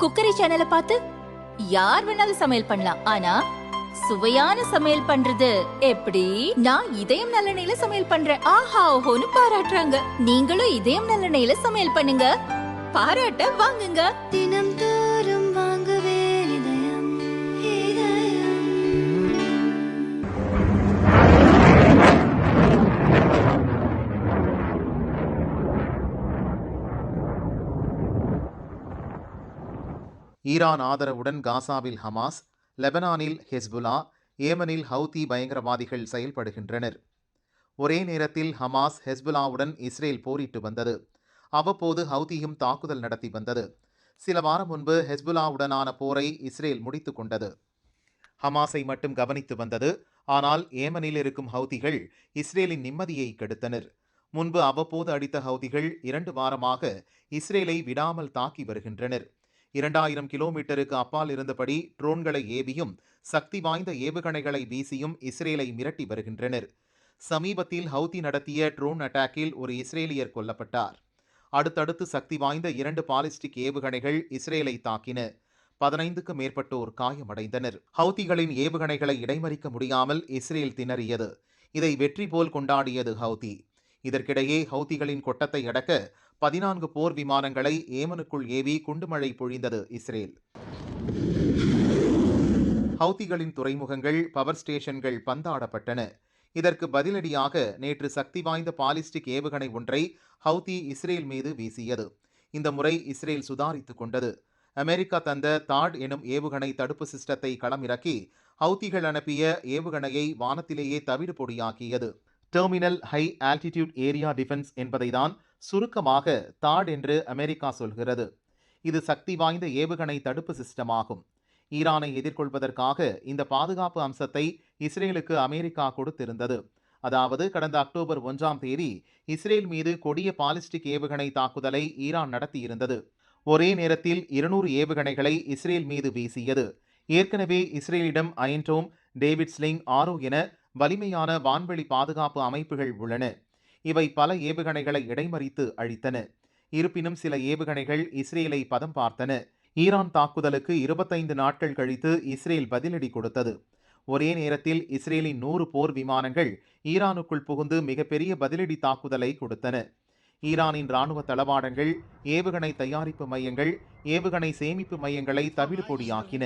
Cookery சேனலை பார்த்து யார் வேணாலும் சமையல் பண்ணலாம். ஆனா சுவையான சமையல் பண்றது எப்படி? நான் இதயம் நல்லெண்ணெயில சமையல் பண்றேன். ஆஹா ஓஹோன்னு பாராட்டுறாங்க. நீங்களும் இதயம் நல்லெண்ணெயில சமையல் பண்ணுங்க, பாராட்ட வாங்குங்க. தினம் தோறும் வாங்குவே இதயம் இதயம். ஈரான் ஆதரவுடன் காசாவில் ஹமாஸ், லெபனானில் ஹெஸ்புல்லா, ஏமனில் ஹவுதி பயங்கரவாதிகள் செயல்படுகின்றனர். ஒரே நேரத்தில் ஹமாஸ், ஹெஸ்புல்லாவுடன் இஸ்ரேல் போரிட்டு வந்தது. அவ்வப்போது ஹவுதியும் தாக்குதல் நடத்தி வந்தது. சில வாரம் முன்பு ஹெஸ்புல்லாவுடனான போரை இஸ்ரேல் முடித்து கொண்டது. ஹமாஸை மட்டும் கவனித்து வந்தது. ஆனால் ஏமனில் இருக்கும் ஹவுதிகள் இஸ்ரேலின் நிம்மதியை கெடுத்தனர். முன்பு அவ்வப்போது அடித்த ஹவுதிகள் 2 வாரமாக இஸ்ரேலை விடாமல் தாக்கி வருகின்றனர். 2000 கிலோமீட்டருக்கு அப்பால் இருந்தபடி ட்ரோன்களை ஏவியும் சக்தி வாய்ந்த ஏவுகணைகளை வீசியும் இஸ்ரேலை மிரட்டி வருகின்றனர். சமீபத்தில் ஹவுதி நடத்திய ட்ரோன் அட்டாக்கில் ஒரு இஸ்ரேலியர் கொல்லப்பட்டார். அடுத்தடுத்து சக்தி வாய்ந்த 2 பாலிஸ்டிக் ஏவுகணைகள் இஸ்ரேலை தாக்கின. 15க்கும் மேற்பட்டோர் காயமடைந்தனர். ஹவுதிகளின் ஏவுகணைகளை இடைமறிக்க முடியாமல் இஸ்ரேல் திணறியது. இதை வெற்றி போல் கொண்டாடியது ஹவுதி. இதற்கிடையே ஹவுதிகளின் கொட்டத்தை அடக்க 14 போர் விமானங்களை ஏமனுக்குள் ஏவி குண்டுமழை பொழிந்தது இஸ்ரேல். ஹவுதிகளின் துறைமுகங்கள், பவர் ஸ்டேஷன்கள் பந்தாடப்பட்டன. இதற்கு பதிலடியாக நேற்று சக்தி வாய்ந்த பாலிஸ்டிக் ஏவுகணை ஒன்றை ஹவுதி இஸ்ரேல் மீது வீசியது. இந்த முறை இஸ்ரேல் சுதாரித்துக் கொண்டது. அமெரிக்கா தந்த தாட் எனும் ஏவுகணை தடுப்பு சிஸ்டத்தை களமிறக்கி ஹவுதிகள் அனுப்பிய ஏவுகணையை வானத்திலேயே தவிடு பொடியாக்கியது. Terminal high altitude area defence என்பதைதான் சுருக்கமாக தாட் என்று அமெரிக்கா சொல்கிறது. இது சக்தி வாய்ந்த ஏவுகணை தடுப்பு சிஸ்டமாகும். ஈரானை எதிர்கொள்வதற்காக இந்த பாதுகாப்பு அம்சத்தை இஸ்ரேலுக்கு அமெரிக்கா கொடுத்திருந்தது. அதாவது கடந்த அக்டோபர் 1ஆம் தேதி இஸ்ரேல் மீது கொடிய பாலிஸ்டிக் ஏவுகணை தாக்குதலை ஈரான் நடத்தியிருந்தது. ஒரே நேரத்தில் 200 ஏவுகணைகளை இஸ்ரேல் மீது வீசியது. ஏற்கனவே இஸ்ரேலிடம் அயன்டோம், டேவிட் ஸ்லிங், ஆரோ என வலிமையான வான்வெளி பாதுகாப்பு அமைப்புகள் உள்ளன. இவை பல ஏவுகணைகளை இடைமறித்து அழித்தன. இருப்பினும் சில ஏவுகணைகள் இஸ்ரேலை பதம் பார்த்தன. ஈரான் தாக்குதலுக்கு 25 நாட்கள் கழித்து இஸ்ரேல் பதிலடி கொடுத்தது. ஒரே நேரத்தில் இஸ்ரேலின் 100 போர் விமானங்கள் ஈரானுக்குள் புகுந்து மிகப்பெரிய பதிலடி தாக்குதலை கொடுத்தன. ஈரானின் இராணுவ தளவாடங்கள், ஏவுகணை தயாரிப்பு மையங்கள், ஏவுகணை சேமிப்பு மையங்களை தவிடு பொடியாக்கின.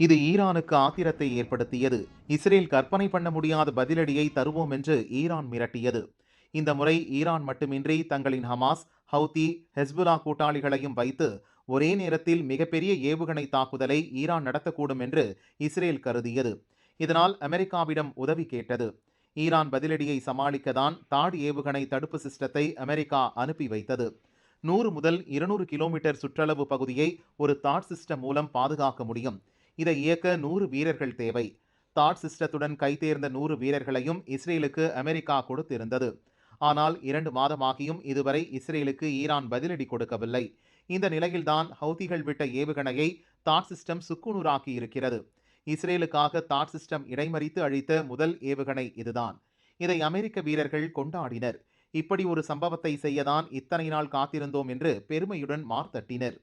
இது ஈரானுக்கு ஆத்திரத்தை ஏற்படுத்தியது. இஸ்ரேல் கற்பனை பண்ண முடியாத பதிலடியை தருவோம் என்று ஈரான் மிரட்டியது. இந்த முறை ஈரான் மட்டுமின்றி தங்களின் ஹமாஸ், ஹவுதி, ஹெஸ்புல்லா கூட்டாளிகளையும் வைத்து ஒரே நேரத்தில் மிகப்பெரிய ஏவுகணை தாக்குதலை ஈரான் நடத்தக்கூடும் என்று இஸ்ரேல் கருதியது. இதனால் அமெரிக்காவிடம் உதவி கேட்டது. ஈரான் பதிலடியை சமாளிக்கத்தான் தாட் ஏவுகணை தடுப்பு சிஸ்டத்தை அமெரிக்கா அனுப்பி வைத்தது. 100 முதல் 200 கிலோமீட்டர் சுற்றளவு பகுதியை ஒரு தாட் சிஸ்டம் மூலம் பாதுகாக்க முடியும். இதை இயக்க 100 வீரர்கள் தேவை. தாட் சிஸ்டத்துடன் கைதேர்ந்த 100 வீரர்களையும் இஸ்ரேலுக்கு அமெரிக்கா கொடுத்திருந்தது. ஆனால் 2 மாதமாகியும் இதுவரை இஸ்ரேலுக்கு ஈரான் பதிலடி கொடுக்கவில்லை. இந்த நிலையில்தான் ஹவுதிகள் விட்ட ஏவுகணையை தாட் சிஸ்டம் சுக்குநூறாக்கி இருக்கிறது. இஸ்ரேலுக்காக தாட் சிஸ்டம் இடைமறித்து அழித்த முதல் ஏவுகணை இதுதான். இதை அமெரிக்க வீரர்கள் கொண்டாடினர். இப்படி ஒரு சம்பவத்தை செய்யதான் இத்தனை நாள் காத்திருந்தோம் என்று பெருமையுடன் மார்த்தட்டினர்.